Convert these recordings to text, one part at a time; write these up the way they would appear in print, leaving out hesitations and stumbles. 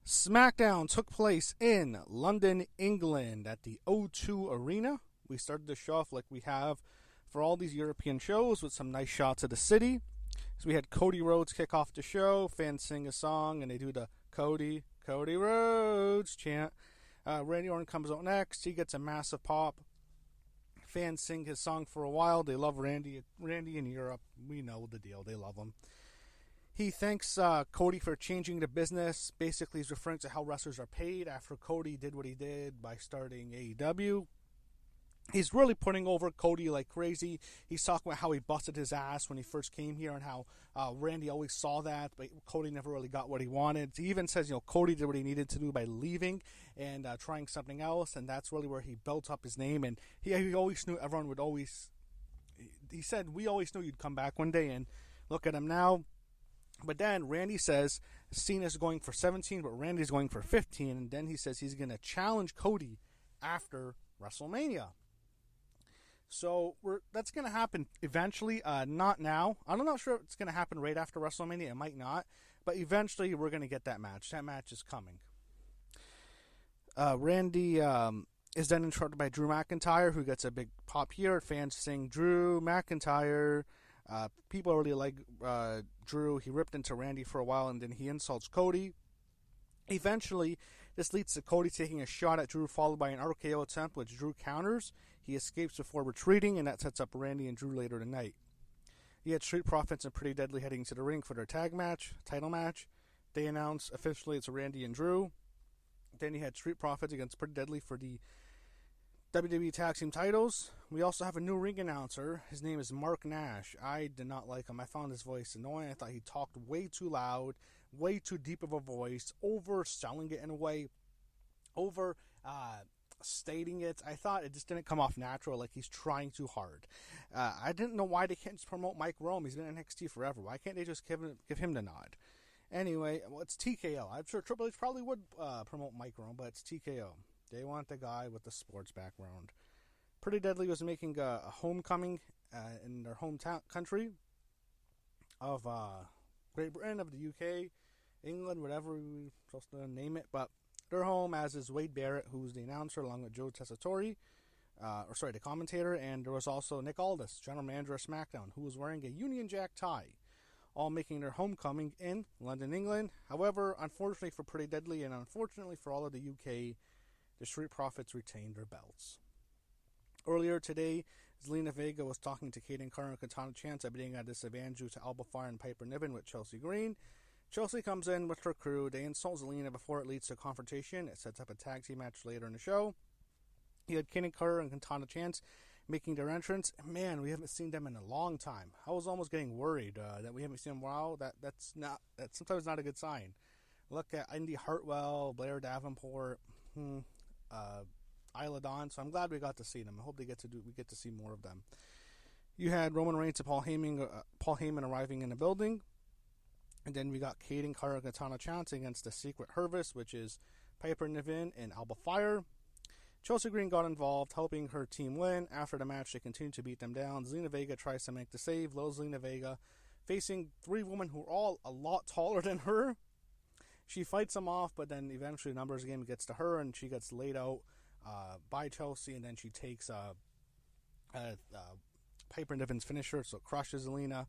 SmackDown took place in London, England at the O2 Arena. We started the show off like we have for all these European shows with some nice shots of the city. So we had Cody Rhodes kick off the show, fans sing a song, and they do the Cody Rhodes chant. Randy Orton comes out next. He gets a massive pop. Fans sing his song for a while. They love Randy. Randy in Europe, we know the deal. They love him. He thanks Cody for changing the business. Basically, he's referring to how wrestlers are paid after Cody did what he did by starting AEW. He's really putting over Cody like crazy. He's talking about how he busted his ass when he first came here and how Randy always saw that, but Cody never really got what he wanted. He even says, Cody did what he needed to do by leaving and trying something else, and that's really where he built up his name. And he always knew everyone would always... He said, we always knew you'd come back one day, and look at him now. But then Randy says Cena's going for 17, but Randy's going for 15. And then he says he's going to challenge Cody after WrestleMania. So that's going to happen eventually, not now. I'm not sure if it's going to happen right after WrestleMania. It might not. But eventually we're going to get that match. That match is coming. Randy is then interrupted by Drew McIntyre, who gets a big pop here. Fans sing Drew McIntyre. People really like Drew. He ripped into Randy for a while, and then he insults Cody. Eventually, this leads to Cody taking a shot at Drew, followed by an RKO attempt, which Drew counters. He escapes before retreating, and that sets up Randy and Drew later tonight. You had Street Profits and Pretty Deadly heading to the ring for their title match. They announce officially it's Randy and Drew. Then you had Street Profits against Pretty Deadly for the WWE Tag Team titles. We also have a new ring announcer. His name is Mark Nash. I did not like him. I found his voice annoying. I thought he talked way too loud, way too deep of a voice, overselling it in a way, stating it. I thought it just didn't come off natural, like he's trying too hard. I didn't know why they can't just promote Mike Rome. He's been in NXT forever. Why can't they just give him the nod? Anyway, well, it's TKO. I'm sure Triple H probably would promote Mike Rome, but it's TKO. They want the guy with the sports background. Pretty Deadly was making a homecoming in their home country of Great Britain, of the UK, England, whatever we're supposed to name it. But they're home, as is Wade Barrett, who's the announcer, along with Joe Tessitore, the commentator. And there was also Nick Aldis, general manager of SmackDown, who was wearing a Union Jack tie, all making their homecoming in London, England. However, unfortunately for Pretty Deadly and unfortunately for all of the UK, the Street Profits retained their belts. Earlier today, Zelina Vega was talking to Kaden Carter and Katana Chance, beating a disadvantage to Alba Fire and Piper Niven with Chelsea Green. Chelsea comes in with her crew. They insult Zelina before it leads to a confrontation. It sets up a tag team match later in the show. You had Kaden Carter and Katana Chance making their entrance. Man, we haven't seen them in a long time. I was almost getting worried that we haven't seen them. Wow, that's sometimes not a good sign. Look at Indy Hartwell, Blair Davenport, Isla Dawn, so I'm glad we got to see them. I hope we get to see more of them. You had Roman Reigns and Paul Heyman arriving in the building, and then we got Kaden Carter and Katana Chance against the Secret Harvest, which is Piper Niven and Alba Fire. Chelsea Green got involved, helping her team win. After the match, they continued to beat them down. Zelina Vega tries to make the save. Low Zelina Vega, facing three women who are all a lot taller than her. She fights them off, but then eventually numbers game gets to her, and she gets laid out by Chelsea, and then she takes Piper Niven's finisher, so crushes Zelina.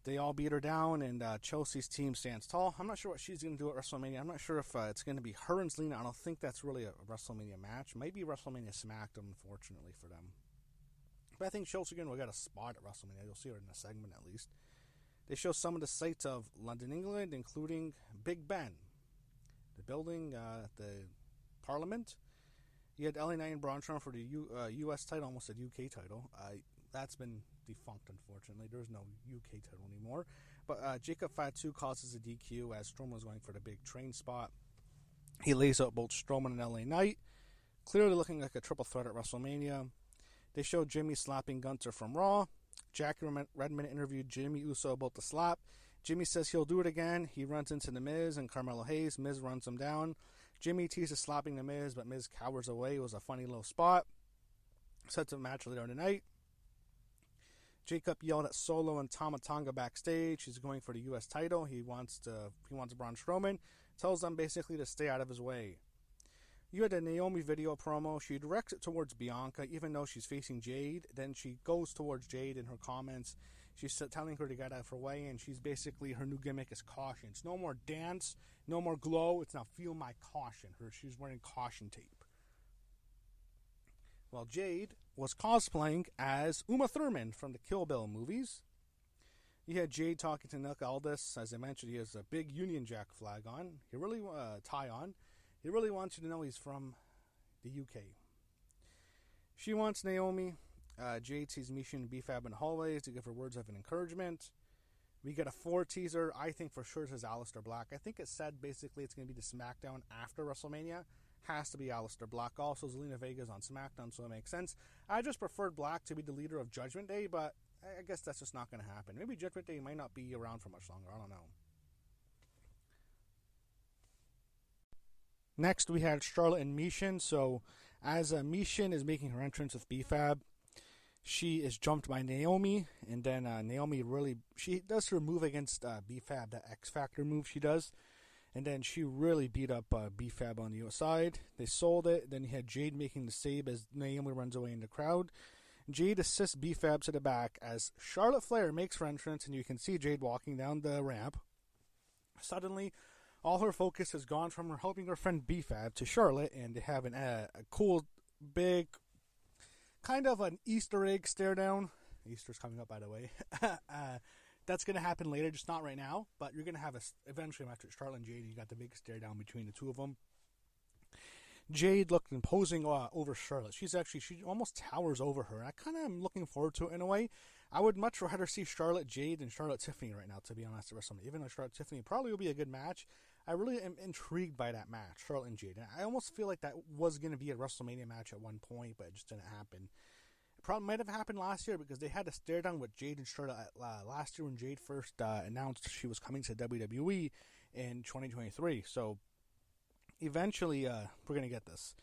They all beat her down, and Chelsea's team stands tall. I'm not sure what she's going to do at WrestleMania. I'm not sure if it's going to be her and Zelina. I don't think that's really a WrestleMania match. Maybe WrestleMania SmackDown, unfortunately for them. But I think Chelsea Green will get a spot at WrestleMania. You'll see her in a segment at least. They show some of the sights of London, England, including Big Ben, the building, the Parliament. You had LA Knight and Braun Strowman for the U.S. title, almost a UK title. That's been defunct, unfortunately. There's no UK title anymore. But Jacob Fatu causes a DQ as Strowman was going for the big train spot. He lays out both Strowman and LA Knight, clearly looking like a triple threat at WrestleMania. They showed Jimmy slapping Gunther from Raw. Jackie Redmond interviewed Jimmy Uso about the slap. Jimmy says he'll do it again. He runs into The Miz and Carmelo Hayes. Miz runs him down. Jimmy teases slapping The Miz, but Miz cowers away. It was a funny little spot. Sets a match later tonight. Jacob yelled at Solo and Tama Tonga backstage. He's going for the U.S. title. He wants Braun Strowman. tells them basically to stay out of his way. You had a Naomi video promo. She directs it towards Bianca, even though she's facing Jade. Then she goes towards Jade in her comments. She's telling her to get out of her way, and she's basically, her new gimmick is caution. It's no more dance, no more glow. It's now feel my caution. She's wearing caution tape. Well, Jade was cosplaying as Uma Thurman from the Kill Bill movies. You had Jade talking to Nick Aldis. As I mentioned, he has a big Union Jack flag on. He really tie on. He really wants you to know he's from the UK. She wants Naomi. Jade sees Misha and B-Fab in the hallways to give her words of encouragement. We get a 4 teaser. I think for sure it says Aleister Black. I think it said basically it's going to be the SmackDown after WrestleMania. Has to be Aleister Black. Also, Zelina Vega's on SmackDown, so it makes sense. I just preferred Black to be the leader of Judgment Day, but I guess that's just not going to happen. Maybe Judgment Day might not be around for much longer. I don't know. Next, we had Charlotte and Mishin. So, as Mishin is making her entrance with B-Fab, she is jumped by Naomi, and then Naomi she does her move against B-Fab, that X Factor move she does, and then she really beat up B-Fab on the outside. They sold it. Then you had Jade making the save as Naomi runs away in the crowd. Jade assists B-Fab to the back as Charlotte Flair makes her entrance, and you can see Jade walking down the ramp. Suddenly, all her focus has gone from her helping her friend B-Fab to Charlotte, and they have a cool, big, kind of an Easter egg stare down. Easter's coming up, by the way. That's going to happen later, just not right now. But you're going to have eventually after Charlotte and Jade, you got the big stare down between the two of them. Jade looked imposing over Charlotte. She almost towers over her. I kind of am looking forward to it in a way. I would much rather see Charlotte Jade than Charlotte Tiffany right now, to be honest, at WrestleMania. Even though Charlotte Tiffany probably will be a good match, I really am intrigued by that match, Charlotte and Jade. And I almost feel like that was going to be a WrestleMania match at one point, but it just didn't happen. It probably might have happened last year because they had a stare down with Jade and Charlotte last year when Jade first announced she was coming to WWE in 2023. So eventually, we're going to get this.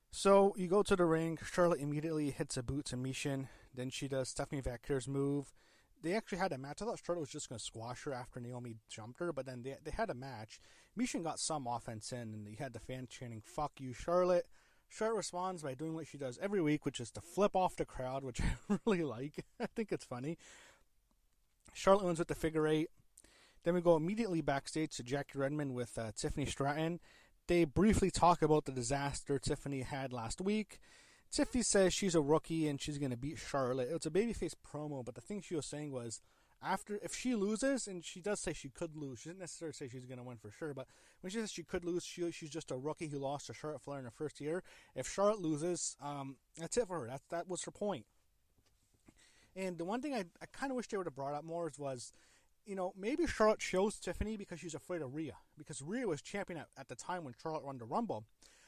So you go to the ring. Charlotte immediately hits a boot to Mishin. Then she does Stephanie Vacquer's move. They actually had a match. I thought Charlotte was just going to squash her after Naomi jumped her, but then they had a match. Mishin got some offense in, and you had the fans chanting, "Fuck you, Charlotte." Charlotte responds by doing what she does every week, which is to flip off the crowd, which I really like. I think it's funny. Charlotte wins with the figure 8. Then we go immediately backstage to Jackie Redmond with Tiffany Stratton. They briefly talk about the disaster Tiffany had last week. Tiffany says she's a rookie and she's going to beat Charlotte. It's a babyface promo, but the thing she was saying was, if she loses, and she does say she could lose, she didn't necessarily say she's going to win for sure, but when she says she could lose, she's just a rookie who lost to Charlotte Flair in her first year. If Charlotte loses, that's it for her. That was her point. And the one thing I kind of wish they would have brought up more was, maybe Charlotte shows Tiffany because she's afraid of Rhea. Because Rhea was champion at the time when Charlotte won the Rumble.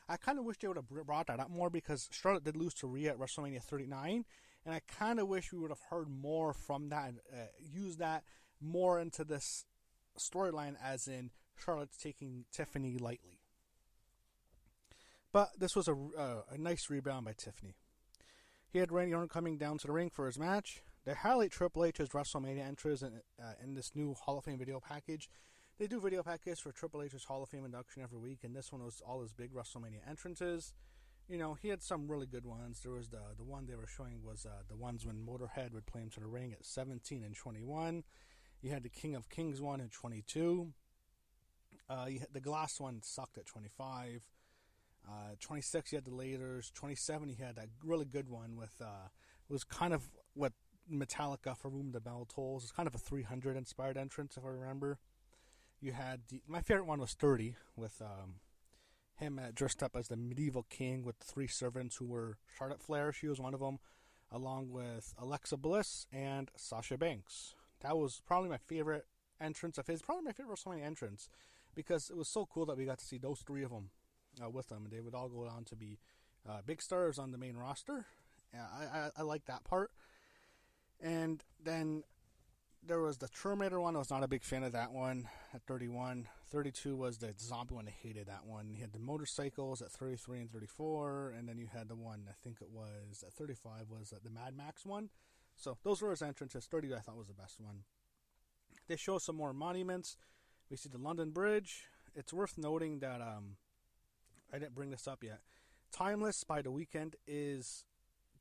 I kind of wish they would have brought that up more because Charlotte did lose to Rhea at WrestleMania 39. And I kind of wish we would have heard more from that and used that more into this storyline, as in Charlotte's taking Tiffany lightly. But this was a nice rebound by Tiffany. He had Randy Orton coming down to the ring for his match. They highlight Triple H's WrestleMania entrance in this new Hall of Fame video package. They do video packages for Triple H's Hall of Fame induction every week, and this one was all his big WrestleMania entrances. He had some really good ones. There was the one they were showing was the ones when Motorhead would play him to the ring at 17 and 21. You had the King of Kings one at 22. You had the Glass one sucked at 25. 26, you had the Laters. 27, you had that really good one with was kind of what Metallica for Room the Bell Tolls. It's kind of a 300 inspired entrance, if I remember. You had my favorite one was 30 with him dressed up as the medieval king with 3 servants who were Charlotte Flair. She was one of them, along with Alexa Bliss and Sasha Banks. That was probably my favorite entrance of his. Probably my favorite WrestleMania entrance because it was so cool that we got to see those 3 of them with them, and they would all go on to be big stars on the main roster. I like that part. And then there was the Terminator one. I was not a big fan of that one at 31. 32 was the zombie one. I hated that one. You had the motorcycles at 33 and 34. And then you had the one, I think it was at 35, was the Mad Max one. So those were his entrances. 30 I thought was the best one. They show some more monuments. We see the London Bridge. it's worth noting that I didn't bring this up yet. Timeless by The Weeknd is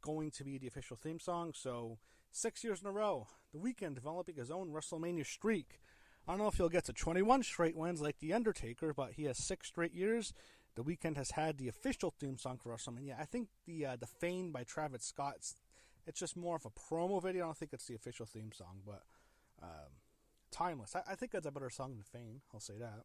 going to be the official theme song. So 6 years in a row, The Weeknd developing his own WrestleMania streak. I don't know if he'll get to 21 straight wins like The Undertaker, but he has 6 straight years. The Weeknd has had the official theme song for WrestleMania. I think the Fame by Travis Scott, it's just more of a promo video. I don't think it's the official theme song, but Timeless. I think that's a better song than Fame. I'll say that.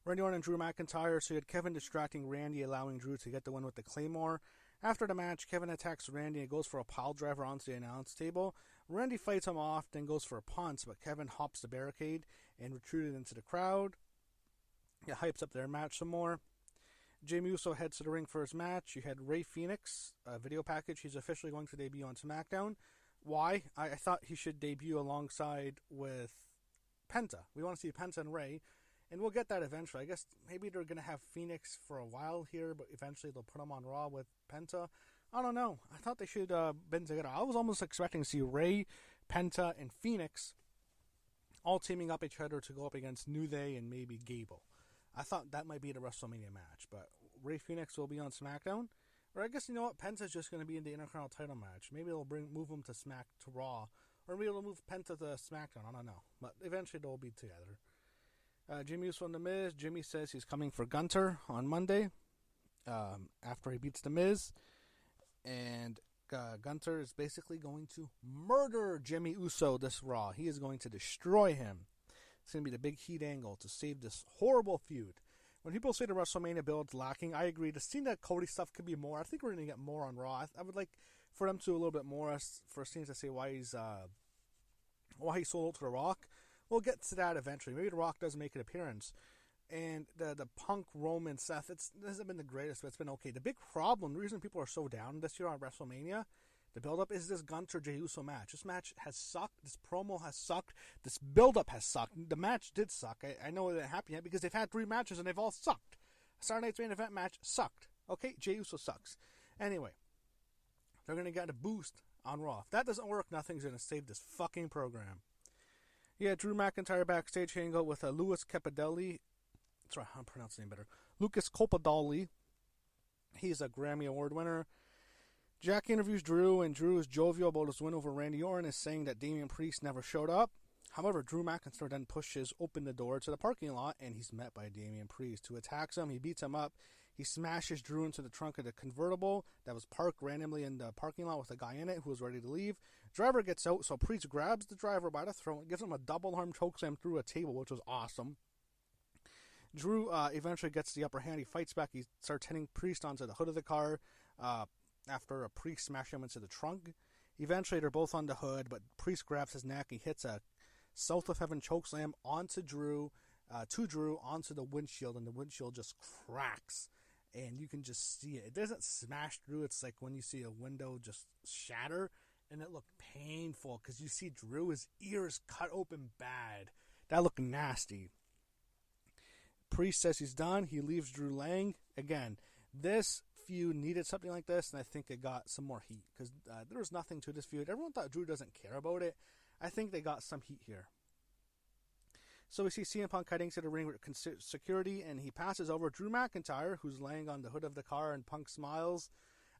Randy Orton and Drew McIntyre. So you had Kevin distracting Randy, allowing Drew to get the win with the Claymore. After the match, Kevin attacks Randy and goes for a pile driver onto the announce table. Randy fights him off, then goes for a punch, but Kevin hops the barricade and retreated into the crowd. It hypes up their match some more. Jimmy Uso heads to the ring for his match. You had Rey Fenix, a video package. He's officially going to debut on SmackDown. Why? I thought he should debut alongside with Penta. We want to see Penta and Rey. And we'll get that eventually. I guess maybe they're going to have Phoenix for a while here, but eventually they'll put him on Raw with Penta. I don't know. I thought they should have been together. I was almost expecting to see Rey, Penta, and Phoenix all teaming up each other to go up against New Day and maybe Gable. I thought that might be the WrestleMania match, but Rey Fenix will be on SmackDown. Or I guess, you know what, Penta's just going to be in the Intercontinental title match. Maybe they'll move him to Raw, or maybe they'll move Penta to SmackDown. I don't know. But eventually they'll be together. Jimmy Uso and The Miz. Jimmy says he's coming for Gunter on Monday after he beats The Miz. And Gunter is basically going to murder Jimmy Uso this Raw. He is going to destroy him. It's going to be the big heat angle to save this horrible feud. When people say the WrestleMania build's lacking, I agree. The scene that Cody stuff could be more. I think we're going to get more on Raw. I would like for them to do a little bit more for scenes to say why he's sold out to The Rock. We'll get to that eventually. Maybe The Rock does make an appearance. And the Punk, Roman, Seth, it hasn't been the greatest, but it's been okay. The big problem, the reason people are so down this year on WrestleMania, the build-up, is this Gunter-Jey Uso match. This match has sucked. This promo has sucked. This build-up has sucked. The match did suck. I know it didn't happen yet because they've had 3 matches and they've all sucked. Saturday Night's Main Event match sucked. Okay, Jey Uso sucks. Anyway, they're going to get a boost on Raw. If that doesn't work, nothing's going to save this fucking program. Yeah, Drew McIntyre backstage angle with Louis Capodelli. Sorry, I'm pronouncing it better. Lucas Copadoli. He's a Grammy Award winner. Jack interviews Drew, and Drew is jovial about his win over Randy Orton, is saying that Damian Priest never showed up. However, Drew McIntyre then pushes open the door to the parking lot, and he's met by Damian Priest, who attacks him. He beats him up. He smashes Drew into the trunk of the convertible that was parked randomly in the parking lot with a guy in it who was ready to leave. Driver gets out, so Priest grabs the driver by the throat and gives him a double arm chokeslam through a table, which was awesome. Drew eventually gets the upper hand. He fights back. He starts hitting Priest onto the hood of the car after a Priest smashed him into the trunk. Eventually, they're both on the hood, but Priest grabs his neck. He hits a South of Heaven chokeslam onto Drew, onto the windshield, and the windshield just cracks. And you can just see it. It doesn't smash through. It's like when you see a window just shatter, and it looked painful because you see Drew's ears cut open bad. That looked nasty. Priest says he's done. He leaves Drew laying. Again, this feud needed something like this, and I think it got some more heat because there was nothing to this feud. Everyone thought Drew doesn't care about it. I think they got some heat here. So we see CM Punk heading to the ring with security, and he passes over Drew McIntyre, who's laying on the hood of the car, and Punk smiles.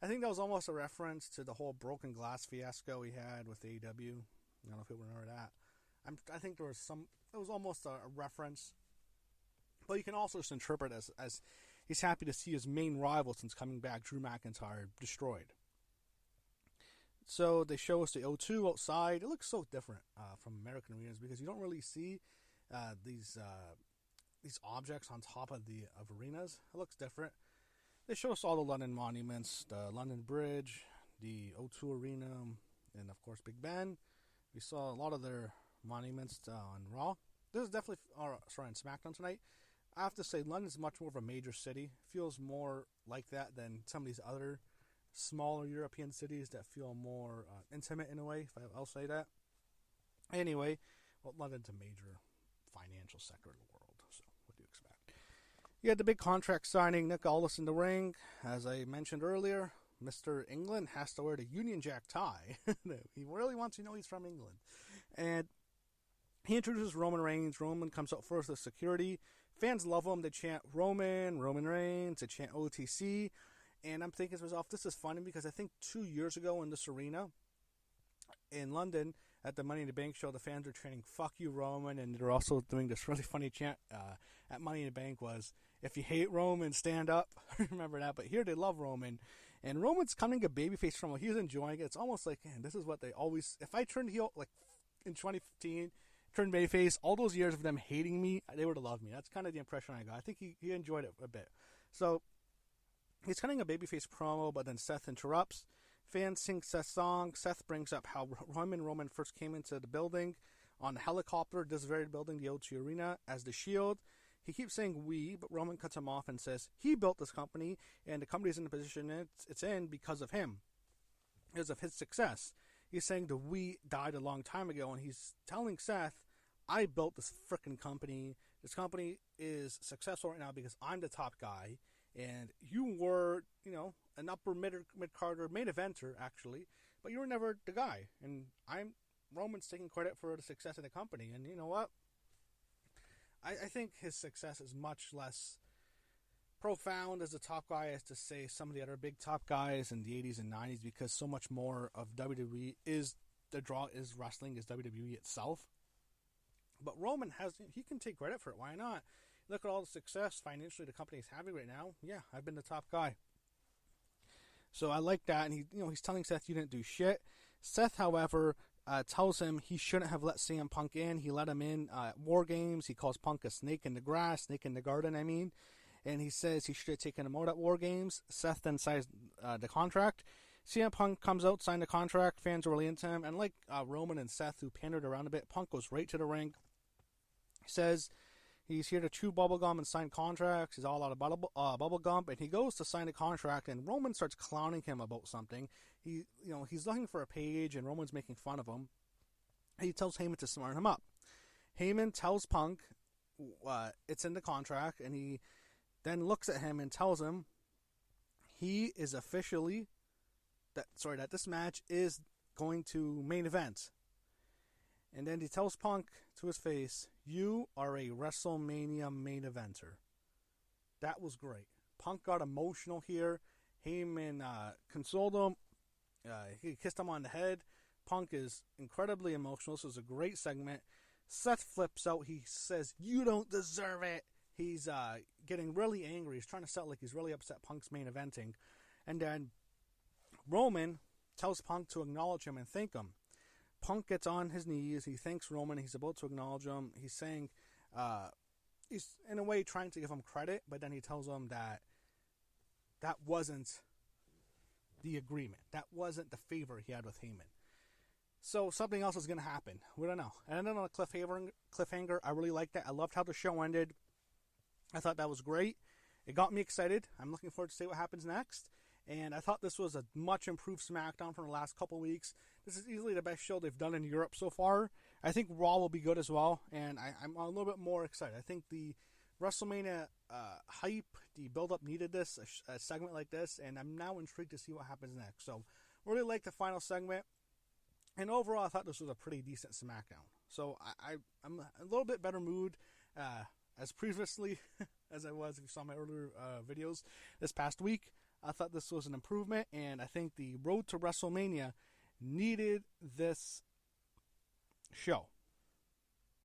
I think that was almost a reference to the whole broken glass fiasco we had with AEW. I don't know if you remember that. I think there was it was almost a reference. But you can also just interpret as he's happy to see his main rival since coming back, Drew McIntyre, destroyed. So they show us the O2 outside. It looks so different from American arenas because you don't really see these objects on top of arenas. It looks different. They show us all the London monuments, the London Bridge, the O2 Arena, and of course Big Ben. We saw a lot of their monuments on Raw. This is definitely on SmackDown tonight. I have to say, London's much more of a major city. Feels more like that than some of these other smaller European cities that feel more intimate in a way, if I'll say that. Anyway, well, London's a major financial sector of the world, so what do you expect? You had the big contract signing, Nick Aldis in the ring. As I mentioned earlier, Mr. England has to wear the Union Jack tie. He really wants you to know he's from England. And He introduces Roman Reigns. Roman comes out first with security. Fans love him. They chant Roman Reigns. They chant OTC. And I'm thinking to myself, this is funny because I think 2 years ago in this arena in London at the Money in the Bank show, the fans were chanting "Fuck you, Roman," and they're also doing this really funny chant at Money in the Bank was, "If you hate Roman, stand up." Remember that? But here they love Roman, and Roman's coming a babyface from him. He's enjoying it. It's almost like, man, this is what they always. If I turned heel like in 2015, turned babyface, all those years of them hating me, they would have loved me. That's kind of the impression I got. I think he enjoyed it a bit. So he's cutting a babyface promo, but then Seth interrupts. Fans sing Seth's song. Seth brings up how Roman first came into the building on a helicopter, this very building, the O2 Arena, as the Shield. He keeps saying we, but Roman cuts him off and says he built this company, and the company's in the position it's in because of him, because of his success. He's saying the we died a long time ago, and he's telling Seth, I built this frickin' company. This company is successful right now because I'm the top guy, and you were, an upper mid-carder, main eventer, actually, but you were never the guy. And Roman's taking credit for the success of the company. And you know what? I think his success is much less profound as a top guy as to say some of the other big top guys in the 80s and 90s, because so much more of WWE is the draw is wrestling, is WWE itself. But Roman he can take credit for it. Why not? Look at all the success financially the company is having right now. Yeah, I've been the top guy. So I like that, and he's telling Seth you didn't do shit. Seth, however, tells him he shouldn't have let CM Punk in. He let him in at War Games. He calls Punk a snake in the grass, snake in the garden, and he says he should have taken him out at War Games. Seth then signs the contract. CM Punk comes out, signed the contract. Fans are really into him, and like Roman and Seth, who pandered around a bit, Punk goes right to the ring. He says he's here to chew bubblegum and sign contracts. He's all out of bubblegum, and he goes to sign a contract, and Roman starts clowning him about something. He's looking for a page, and Roman's making fun of him. He tells Heyman to smarten him up. Heyman tells Punk it's in the contract, and he then looks at him and tells him he is officially that this match is going to main event. And then he tells Punk to his face, you are a WrestleMania main eventer. That was great. Punk got emotional here. Heyman consoled him. He kissed him on the head. Punk is incredibly emotional. This was a great segment. Seth flips out. He says, you don't deserve it. He's getting really angry. He's trying to sound like he's really upset Punk's main eventing. And then Roman tells Punk to acknowledge him and thank him. Punk gets on his knees. He thanks Roman. He's about to acknowledge him. He's saying, he's in a way trying to give him credit, but then he tells him that wasn't the agreement. That wasn't the favor he had with Heyman. So something else is going to happen. We don't know. And then on a cliffhanger, I really liked that. I loved how the show ended. I thought that was great. It got me excited. I'm looking forward to see what happens next. And I thought this was a much improved SmackDown from the last couple weeks. This is easily the best show they've done in Europe so far. I think Raw will be good as well, and I'm a little bit more excited. I think the WrestleMania hype, the build-up needed this, a segment like this, and I'm now intrigued to see what happens next. So, really like the final segment, and overall, I thought this was a pretty decent SmackDown. So, I'm a little bit better mood as previously as I was if you saw my earlier videos this past week. I thought this was an improvement, and I think the road to WrestleMania needed this show.